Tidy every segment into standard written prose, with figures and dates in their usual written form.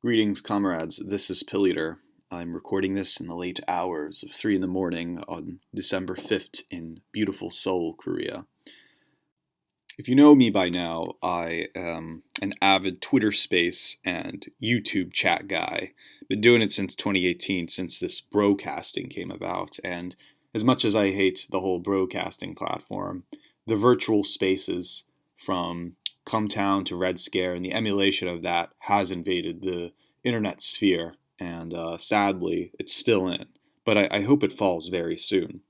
Greetings, comrades. This is Pilleater. I'm recording this in the late hours of 3 in the morning on December 5th in beautiful Seoul, Korea. If you know me by now, I am an avid Twitter space and YouTube chat guy. Been doing it since 2018, since this broadcasting came about, and as much as I hate the whole broadcasting platform, the virtual spaces from Cumtown to Red Scare and the emulation of that has invaded the internet sphere, and sadly, it's still in. But I hope it falls very soon.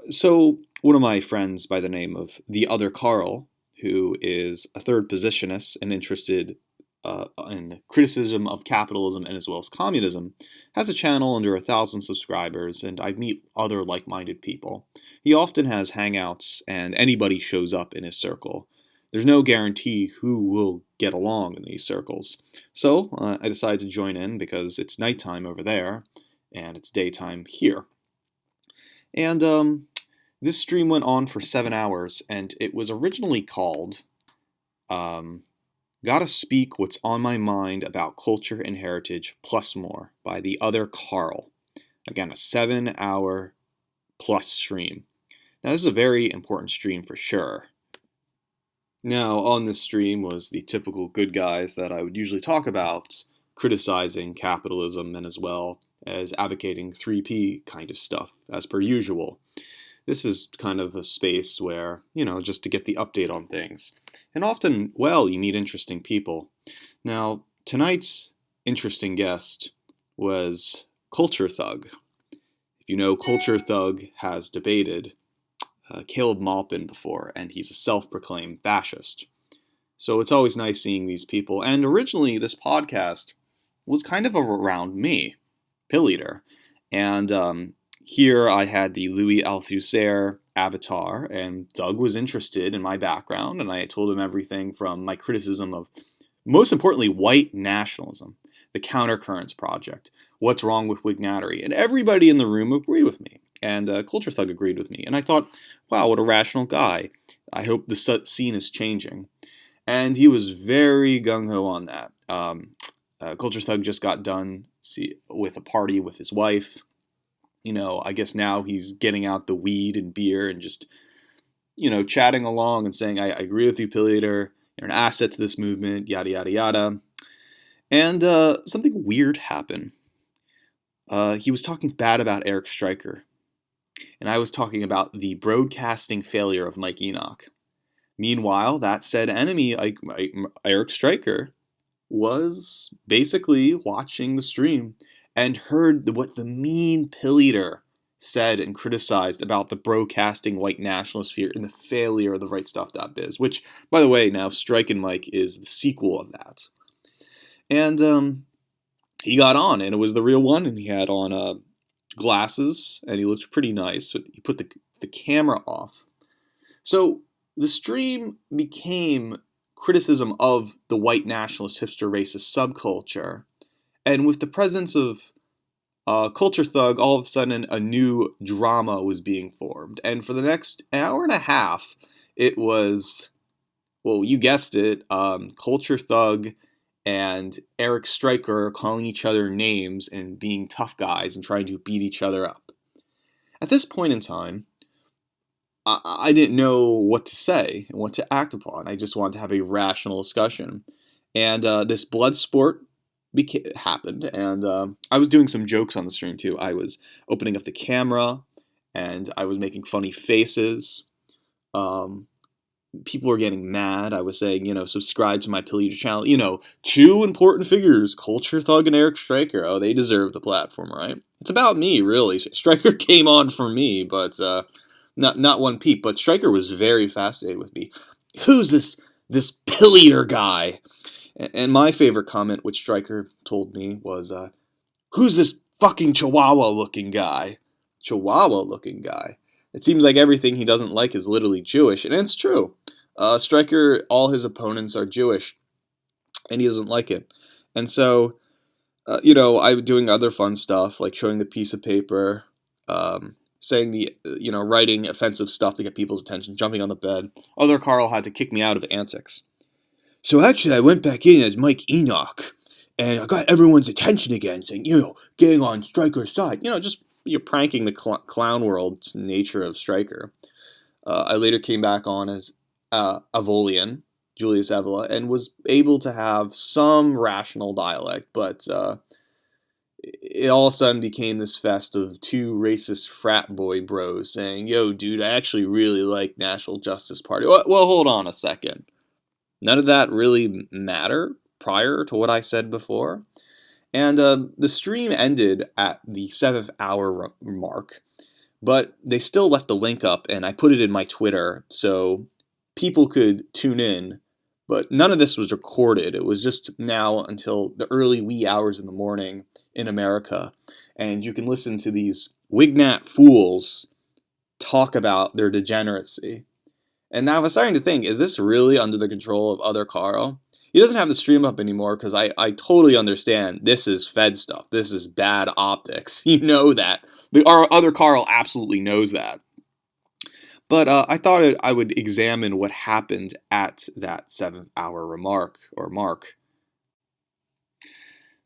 So one of my friends by the name of the other Carl, who is a third positionist and interested in criticism of capitalism and as well as communism, has a channel under 1,000 subscribers, and I meet other like-minded people. He often has hangouts, and anybody shows up in his circle. There's no guarantee who will get along in these circles. So I decided to join in because it's nighttime over there, and it's daytime here. And this stream went on for 7 hours, and it was originally called Gotta Speak What's on My Mind About Culture and Heritage Plus More by the other Carl. Again, a 7-hour plus stream. Now, this is a very important stream for sure. Now, on this stream was the typical good guys that I would usually talk about, criticizing capitalism and as well as advocating 3P kind of stuff, as per usual. This is kind of a space where, just to get the update on things. And often, you meet interesting people. Now, tonight's interesting guest was Culture Thug. If you know, Culture Thug has debated Caleb Maupin before, and he's a self-proclaimed fascist. So it's always nice seeing these people. And originally, this podcast was kind of around me, Pilleater. And here I had the Louis Althusser avatar, and Doug was interested in my background, and I told him everything from my criticism of, most importantly, white nationalism, the Countercurrents Project, what's wrong with Whignattery, and everybody in the room agreed with me. And Culture Thug agreed with me. And I thought, wow, what a rational guy. I hope the scene is changing. And he was very gung-ho on that. Culture Thug just got done with a party with his wife. I guess now he's getting out the weed and beer and just, chatting along and saying, I agree with you, Pilleater. You're an asset to this movement, yada, yada, yada. And something weird happened. He was talking bad about Erik Stryker. And I was talking about the broadcasting failure of Mike Enoch. Meanwhile, that said enemy, Erik Stryker, was basically watching the stream and heard what the mean Pilleater said and criticized about the broadcasting white nationalist sphere and the failure of the rightstuff.biz, which, by the way, now Strike and Mike is the sequel of that. And he got on, and it was the real one, and he had on glasses, and he looked pretty nice. He put the camera off. So the stream became criticism of the white nationalist hipster racist subculture. And with the presence of Culture Thug, all of a sudden a new drama was being formed. And for the next hour and a half, it was, you guessed it, Culture Thug and Erik Stryker calling each other names and being tough guys and trying to beat each other up. At this point in time, I didn't know what to say and what to act upon. I just wanted to have a rational discussion. And this blood sport happened, and I was doing some jokes on the stream too. I was opening up the camera, and I was making funny faces. People were getting mad. I was saying, subscribe to my Pilleater channel. Two important figures, Culture Thug and Erik Stryker. Oh, they deserve the platform, right? It's about me, really. Stryker came on for me, but not one peep. But Stryker was very fascinated with me. Who's this Pilleater guy? And my favorite comment, which Stryker told me, was, who's this fucking Chihuahua-looking guy? Chihuahua-looking guy. It seems like everything he doesn't like is literally Jewish, and it's true. Stryker, all his opponents are Jewish, and he doesn't like it. And so, I'm doing other fun stuff, like showing the piece of paper, saying writing offensive stuff to get people's attention, jumping on the bed. Other Carl had to kick me out of antics. So actually, I went back in as Mike Enoch, and I got everyone's attention again, saying, getting on Stryker's side. Just you're pranking the clown world's nature of Stryker. I later came back on as Avolian, Julius Evola, and was able to have some rational dialect, but it all of a sudden became this fest of two racist frat boy bros saying, yo, dude, I actually really like National Justice Party. Well, hold on a second. None of that really mattered prior to what I said before. And the stream ended at the 7th hour mark, but they still left the link up, and I put it in my Twitter so people could tune in. But none of this was recorded. It was just now until the early wee hours in the morning in America. And you can listen to these Wignat fools talk about their degeneracy. And now I was starting to think, is this really under the control of Other Carl? He doesn't have the stream up anymore because I totally understand this is Fed stuff. This is bad optics. You know that. Our Other Carl absolutely knows that. But I thought I would examine what happened at that 7th hour mark.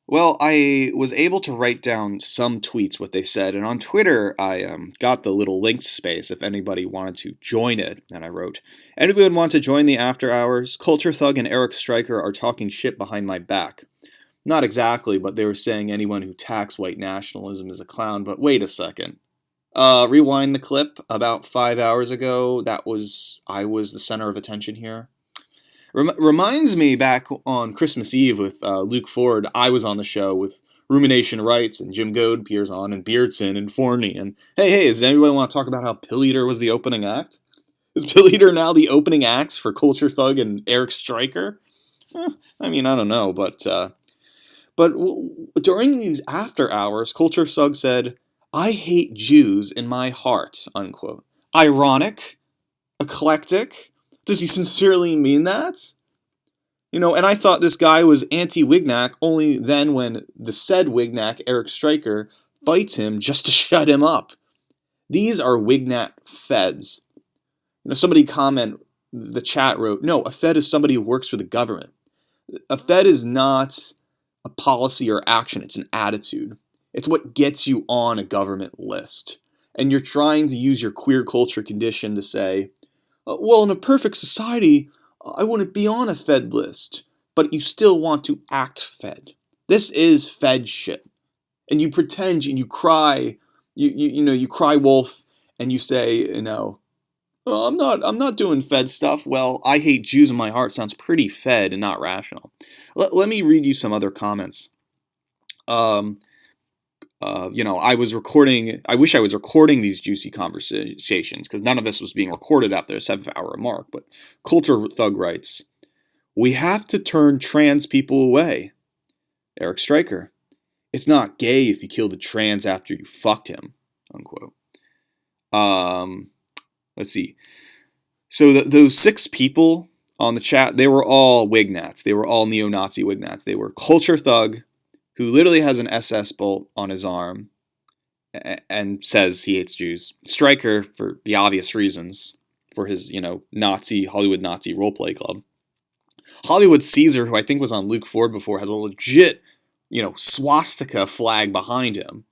Well, I was able to write down some tweets, what they said, and on Twitter I got the little links space if anybody wanted to join it, and I wrote, anyone want to join the after hours? Culture Thug and Erik Stryker are talking shit behind my back. Not exactly, but they were saying anyone who attacks white nationalism is a clown, but wait a second. Rewind the clip about 5 hours ago. I was the center of attention here. Reminds me back on Christmas Eve with Luke Ford. I was on the show with Rumination Rights, and Jim Goad appears on, and Beardson and Forney. And hey, does anybody want to talk about how Pilleater was the opening act? Is Pilleater now the opening acts for Culture Thug and Erik Stryker? I don't know, but during these after hours, Culture Thug said, I hate Jews in my heart, unquote. Ironic? Eclectic? Does he sincerely mean that? And I thought this guy was anti-Wignac only then when the said Wignac, Erik Stryker, fights him just to shut him up. These are Wignac feds. Somebody the chat wrote, no, a fed is somebody who works for the government. A fed is not a policy or action, it's an attitude. It's what gets you on a government list. And you're trying to use your queer culture condition to say, well, in a perfect society, I wouldn't be on a Fed list. But you still want to act Fed. This is Fed shit. And you pretend and you cry, you cry wolf, and you say, oh, I'm not doing Fed stuff. Well, I hate Jews in my heart sounds pretty Fed and not rational. Let me read you some other comments. I wish I was recording these juicy conversations because none of this was being recorded after the 7th hour mark. But Culture Thug writes, we have to turn trans people away. Erik Stryker, it's not gay if you killed a trans after you fucked him, unquote. Let's see. So those 6 people on the chat, they were all Wignats. They were all neo-Nazi Wignats. They were Culture Thug, who literally has an SS bolt on his arm and says he hates Jews. Stryker, for the obvious reasons, for his, Hollywood Nazi roleplay club. Hollywood Caesar, who I think was on Luke Ford before, has a legit, swastika flag behind him.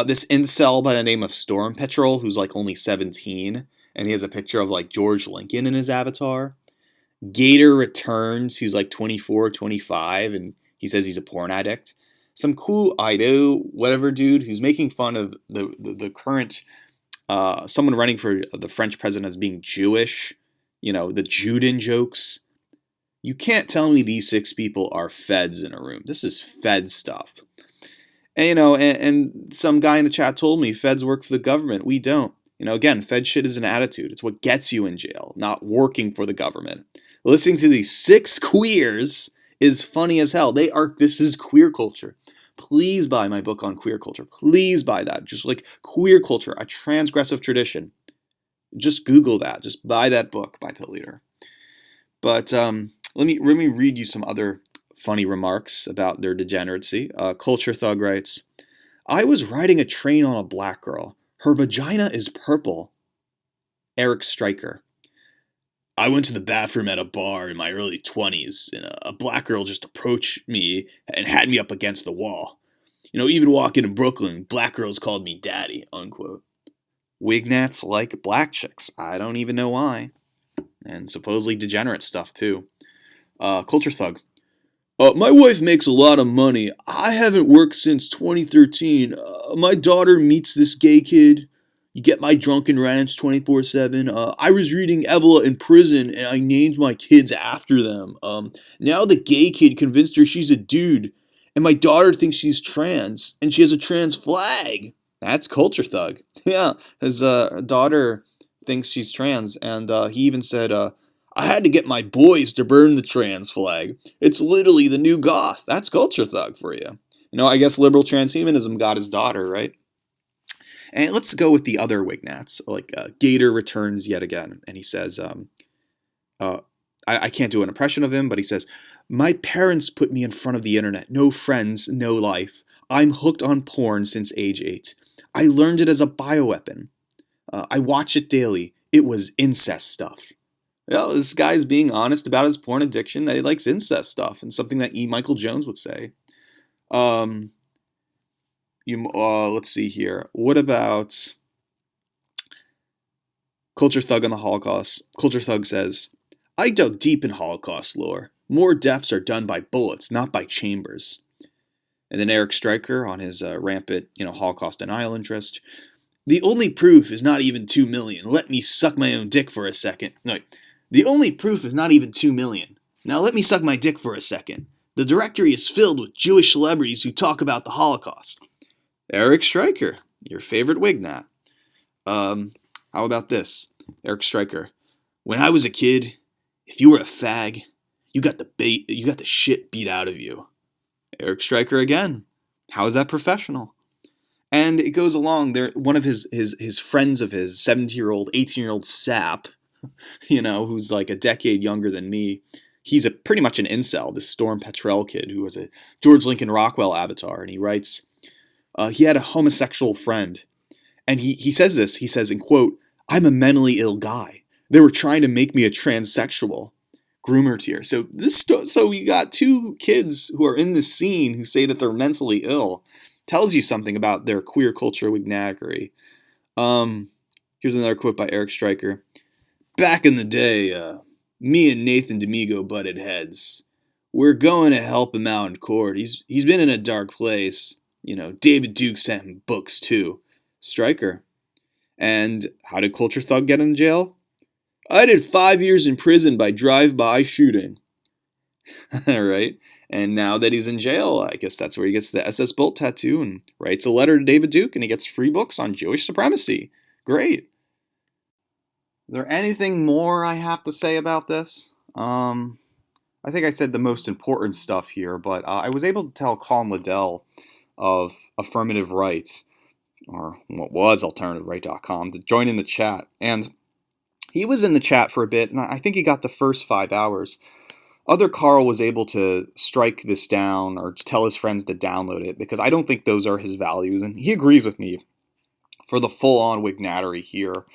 This incel by the name of Storm Petrol, who's like only 17, and he has a picture of like George Lincoln in his avatar. Gator Returns, who's like 24, 25, and he says he's a porn addict. Some cool Ido, whatever dude, who's making fun of the current, someone running for the French president as being Jewish, the Juden jokes. You can't tell me these 6 people are feds in a room. This is Fed stuff. And, and some guy in the chat told me feds work for the government. We don't. Again, Fed shit is an attitude. It's what gets you in jail, not working for the government. Listening to these 6 queers is funny as hell. This is queer culture. Please buy my book on queer culture. Please buy that. Just like Queer Culture, a Transgressive Tradition. Just Google that. Just buy that book by Pilleater. But let me read you some other funny remarks about their degeneracy. Culture Thug writes, I was riding a train on a black girl. Her vagina is purple. Erik Stryker. I went to the bathroom at a bar in my early 20s, and a black girl just approached me and had me up against the wall. Even walking in Brooklyn, black girls called me daddy, unquote. Wignats like black chicks. I don't even know why. And supposedly degenerate stuff, too. Culture thug. My wife makes a lot of money. I haven't worked since 2013. My daughter meets this gay kid. You get my drunken rants 24/7. I was reading Evola in prison and I named my kids after them. Now the gay kid convinced her she's a dude. And my daughter thinks she's trans and she has a trans flag. That's culture thug. Yeah, his daughter thinks she's trans, and he even said, I had to get my boys to burn the trans flag. It's literally the new goth. That's culture thug for you. I guess liberal transhumanism got his daughter, right? And let's go with the other Wignats. Like Gator returns yet again, and he says, I can't do an impression of him, but he says, my parents put me in front of the internet. No friends, no life. I'm hooked on porn since age 8. I learned it as a bioweapon. I watch it daily. It was incest stuff. This guy's being honest about his porn addiction, that he likes incest stuff, and something that Michael Jones would say. Let's see here. What about Culture Thug on the Holocaust? Culture Thug says, I dug deep in Holocaust lore. More deaths are done by bullets, not by chambers. And then Erik Stryker on his rampant, Holocaust denial interest. The only proof is not even 2 million. Let me suck my own dick for a second. No, wait. The only proof is not even 2 million. Now let me suck my dick for a second. The directory is filled with Jewish celebrities who talk about the Holocaust. Erik Stryker, your favorite Wignat. How about this? Erik Stryker. When I was a kid, if you were a fag, you got the shit beat out of you. Erik Stryker again. How is that professional? And it goes along there. One of his friends of his, 17-year-old, 18-year-old sap, who's like a decade younger than me. He's pretty much an incel, this Storm Petrel kid who was a George Lincoln Rockwell avatar. And he writes, he had a homosexual friend. And he says this, he says, in quote, I'm a mentally ill guy. They were trying to make me a transsexual. Groomer tier. So you got two kids who are in this scene who say that they're mentally ill. Tells you something about their queer culture wignattery. Here's another quote by Erik Stryker. Back in the day, me and Nathan D'Amigo butted heads. We're going to help him out in court. He's been in a dark place. David Duke sent him books too. Stryker. And how did Culture Thug get in jail? I did 5 years in prison by drive-by shooting. All right. And now that he's in jail, I guess that's where he gets the SS Bolt tattoo and writes a letter to David Duke, and he gets free books on Jewish supremacy. Great. Is there anything more I have to say about this? I think I said the most important stuff here, but I was able to tell Colin Liddell of Affirmative Rights, or what was AlternativeRight.com, to join in the chat. And he was in the chat for a bit, and I think he got the first 5 hours. Other Carl was able to strike this down or tell his friends to download it because I don't think those are his values, and he agrees with me for the full-on wignattery here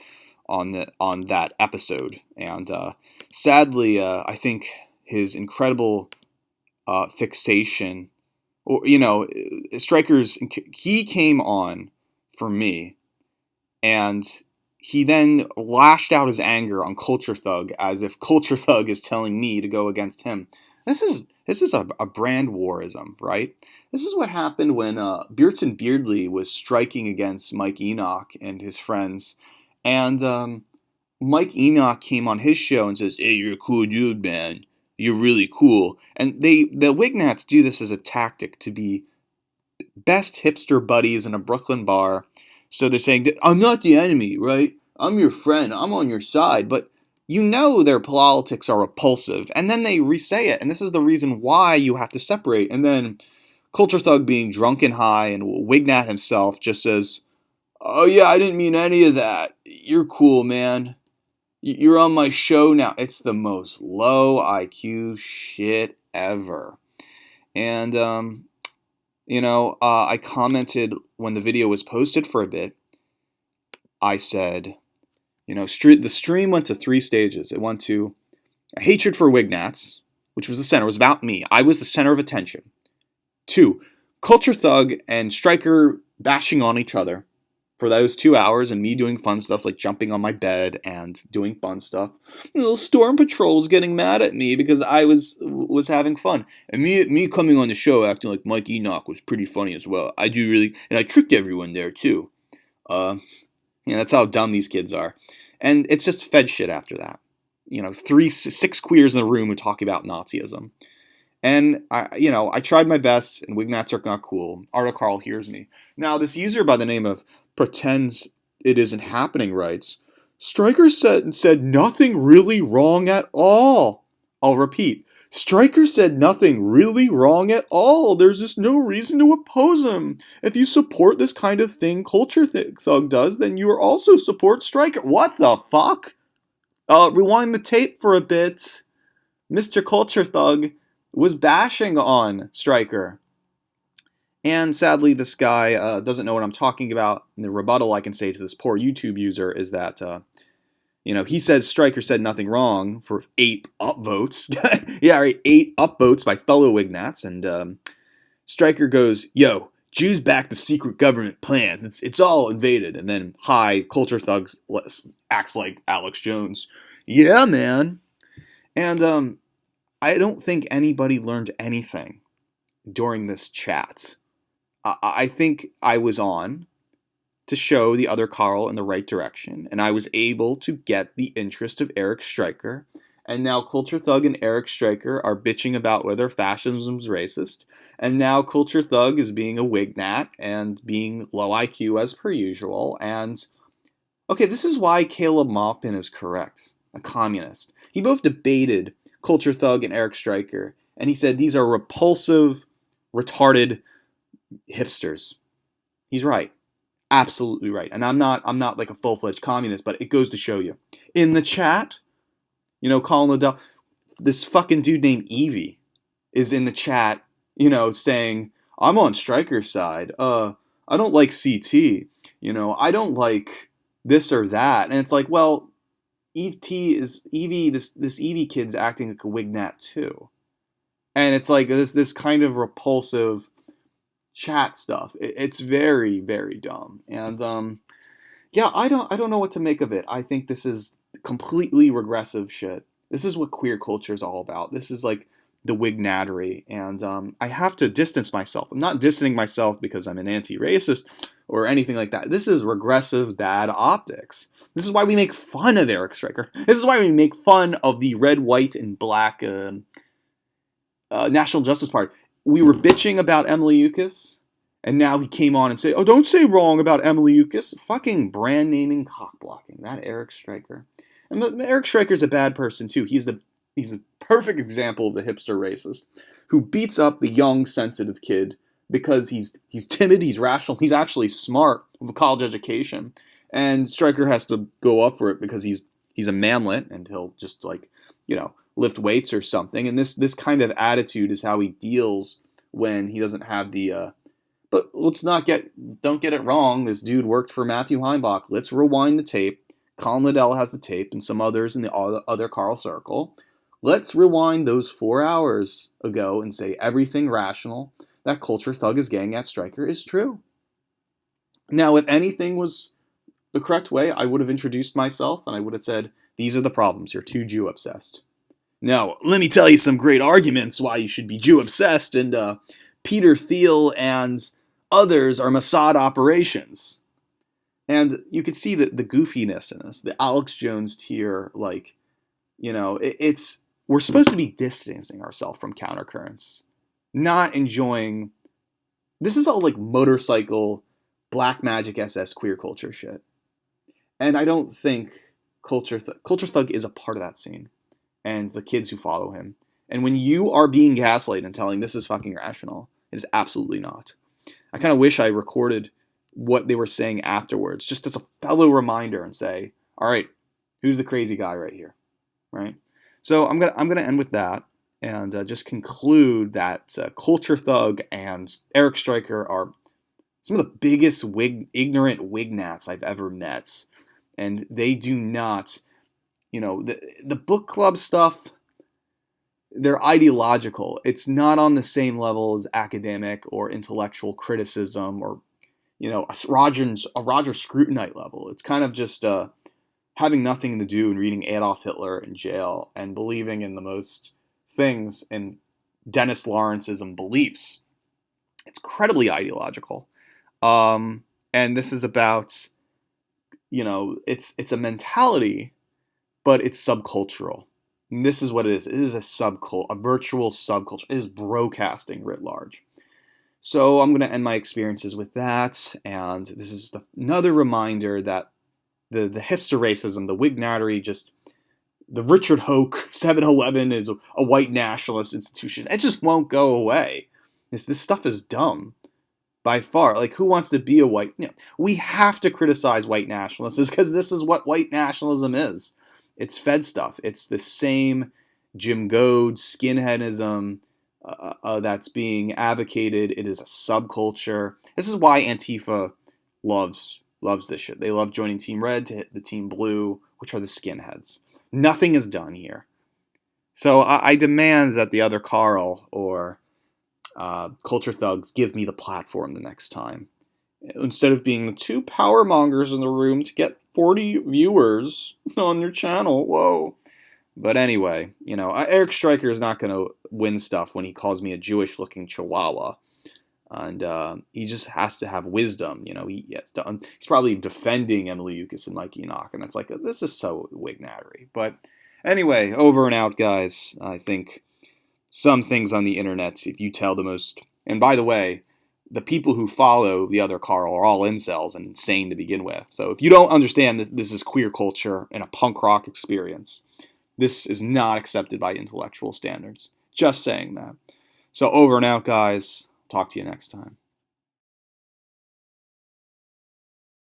on that episode. And sadly, I think his incredible fixation, or Stryker's, he came on for me, and he then lashed out his anger on Culture Thug as if Culture Thug is telling me to go against him. This is a brand warism, right? This is what happened when Beardson Beardley was striking against Mike Enoch and his friends. And Mike Enoch came on his show and says, hey, you're a cool dude, man. You're really cool. And the Wignats do this as a tactic to be best hipster buddies in a Brooklyn bar. So they're saying, I'm not the enemy, right? I'm your friend. I'm on your side. But their politics are repulsive. And then they re-say it. And this is the reason why you have to separate. And then Culture Thug, being drunk and high, and Wignat himself just says, oh yeah, I didn't mean any of that. You're cool, man. You're on my show now. It's the most low IQ shit ever. And, I commented when the video was posted for a bit. I said, The stream went to three stages. It went to a hatred for Wignats, which was the center. It was about me. I was the center of attention. 2, Culture Thug and Stryker bashing on each other for those 2 hours, and me doing fun stuff like jumping on my bed and doing fun stuff. Storm Patrol's getting mad at me because I was having fun, and me coming on the show acting like Mike Enoch was pretty funny as well. And I tricked everyone there too. That's how dumb these kids are, and it's just fed shit after that. 6 queers in a room who talk about Nazism. And I tried my best, and Wignats are not cool. Arda Carl hears me. Now, this user by the name of Pretends It Isn't Happening writes, Stryker said nothing really wrong at all. I'll repeat. Stryker said nothing really wrong at all. There's just no reason to oppose him. If you support this kind of thing Culture Thug does, then you also support Stryker. What the fuck? Rewind the tape for a bit. Mr. Culture Thug was bashing on Stryker. And sadly, this guy doesn't know what I'm talking about. And the rebuttal I can say to this poor YouTube user is that, he says Stryker said nothing wrong for 8 upvotes. Yeah, right, 8 upvotes by fellow Wignats. And Stryker goes, yo, Jews back the secret government plans. It's all invaded. And then, Culture Thug acts like Alex Jones. Yeah, man. And, I don't think anybody learned anything during this chat. I think I was on to show the other Carl in the right direction, and I was able to get the interest of Erik Stryker, and now Culture Thug and Erik Stryker are bitching about whether fascism's racist, and now Culture Thug is being a Wignat and being low IQ as per usual, and okay, this is why Caleb Maupin is correct, a communist. He both debated Culture Thug and Erik Stryker, and he said these are repulsive, retarded hipsters. He's right, absolutely right. And I'm not like a full-fledged communist, but it goes to show you. In the chat, Colin Liddell, this fucking dude named Evie is in the chat, saying I'm on Stryker's side. I don't like CT. I don't like this or that, and it's like, well. Evie, this Evie kid's acting like a Wignat too, and it's like this kind of repulsive chat stuff. It's very, very dumb, and I don't know what to make of it. I think this is completely regressive shit. This is what queer culture is all about. This is like the Wignattery, and I have to distance myself. I'm not distancing myself because I'm an anti-racist or anything like that. This is regressive bad optics. This is why we make fun of Erik Stryker. This is why we make fun of the red, white, and black National Justice Party. We were bitching about Emily Eucas, and now he came on and said, oh, don't say wrong about Emily Eucas. Fucking brand naming cock blocking. That Erik Stryker. And Erik Stryker's a bad person too. He's a perfect example of the hipster racist who beats up the young, sensitive kid because he's timid, he's rational, he's actually smart with a college education. And Stryker has to go up for it because he's a manlet and he'll just lift weights or something. And this kind of attitude is how he deals when he doesn't have the. But don't get it wrong. This dude worked for Matthew Heimbach. Let's rewind the tape. Colin Liddell has the tape and some others in the other Carl circle. Let's rewind those 4 hours ago and say everything rational that Culture Thug is getting at Stryker is true. Now, if anything was the correct way, I would have introduced myself and I would have said, these are the problems. You're too Jew obsessed. Now, let me tell you some great arguments why you should be Jew obsessed, and Peter Thiel and others are Mossad operations. And you could see the goofiness in this, the Alex Jones tier, we're supposed to be distancing ourselves from countercurrents, not enjoying. This is all like motorcycle, black magic SS queer culture shit. And I don't think Culture Thug is a part of that scene, and the kids who follow him. And when you are being gaslighted and telling this is fucking rational, it is absolutely not. I kind of wish I recorded what they were saying afterwards, just as a fellow reminder, and say, all right, who's the crazy guy right here, right? So I'm gonna end with that, and just conclude that Culture Thug and Erik Stryker are some of the biggest ignorant Wignats I've ever met. And they do not, the book club stuff, they're ideological. It's not on the same level as academic or intellectual criticism or, a Roger Scrutonite level. It's kind of just having nothing to do and reading Adolf Hitler in jail and believing in the most things in Dennis Lawrenceism beliefs. It's incredibly ideological. And this is about, it's a mentality, but it's subcultural. And this is what it is. It is a virtual subculture. It is broadcasting writ large. So I'm going to end my experiences with that. And this is another reminder that the hipster racism, the Wignattery, the Richard Hoke 7-Eleven is a white nationalist institution. It just won't go away. This stuff is dumb. By far. Like, who wants to be a white... we have to criticize white nationalists because this is what white nationalism is. It's Fed stuff. It's the same Jim Goad skinheadism that's being advocated. It is a subculture. This is why Antifa loves this shit. They love joining Team Red to hit the Team Blue, which are the skinheads. Nothing is done here. So I demand that the other Carl or culture thugs give me the platform the next time. Instead of being the two power mongers in the room to get 40 viewers on your channel. Whoa. But anyway, Erik Stryker is not going to win stuff when he calls me a Jewish-looking chihuahua. And he just has to have wisdom. He's probably defending Emily Yukis and Mike Enoch. And it's like, this is so Wignattery. But anyway, over and out, guys. I think some things on the internet, if you tell the most... And by the way, the people who follow the other Carl are all incels and insane to begin with. So if you don't understand that this is queer culture and a punk rock experience, this is not accepted by intellectual standards. Just saying that. So over and out, guys. Talk to you next time.